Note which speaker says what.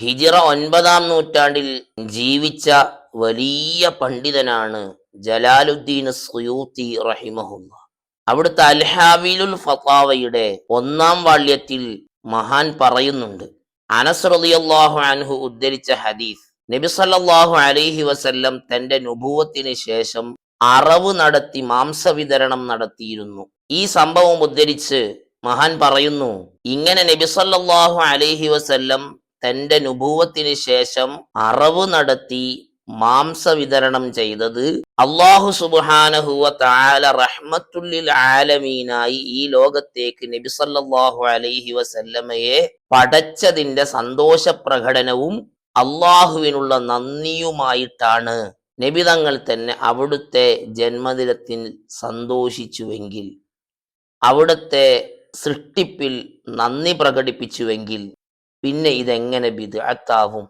Speaker 1: ഹിജ്റ 9-ാം നൂറ്റാണ്ടിൽ ജീവിച്ച വലിയ പണ്ഡിതനാണ് ജലാലുദ്ദീൻ സുയൂത്തി റഹിമഹുല്ല. അവിടുത്തെ അൽഹാവിലുൽ ഫത്താവയുടെ 1-ാം വാള്യത്തിൽ മഹാൻ പറയുന്നുണ്ട്, അനസ് റളിയല്ലാഹു അൻഹു ഉദ്ധരിച്ച ഹദീസ്, നബി സല്ലല്ലാഹു അലൈഹി വസല്ലം തന്റെ നുബുവത്തിന് ശേഷം അറവ് നടത്തി മാംസവിതരണം നടത്തിയിരുന്നു. ഈ സംഭവം ഉദ്ധരിച്ച് മഹാൻ പറയുന്നു, ഇങ്ങനെ നബി സല്ലല്ലാഹു അലൈഹി വസല്ലം തന്റെ നുബുവത്തിന് ശേഷം അറവ് നടത്തി മാംസവിതരണം ചെയ്തത് അല്ലാഹു സുബ്ഹാനഹു വ തആല റഹ്മത്തുൽ ലിൽ ആലമീനായി ഈ ലോകത്തേക്ക് നബി സല്ലല്ലാഹു അലൈഹി വസല്ലമയെ പടച്ചതിന്റെ സന്തോഷ പ്രകടനവും അള്ളാഹുവിനുള്ള നന്ദിയുമായിട്ടാണ്. നബി തങ്ങൾ തന്നെ അവിടുത്തെ ജന്മദിനത്തിൽ സന്തോഷിച്ചുവെങ്കിൽ, അവിടുത്തെ സൃഷ്ടിപ്പിൽ നന്ദി പ്രകടിപ്പിച്ചുവെങ്കിൽ പിന്നെ ഇതെങ്ങനെ ബിദ്അത്താവും?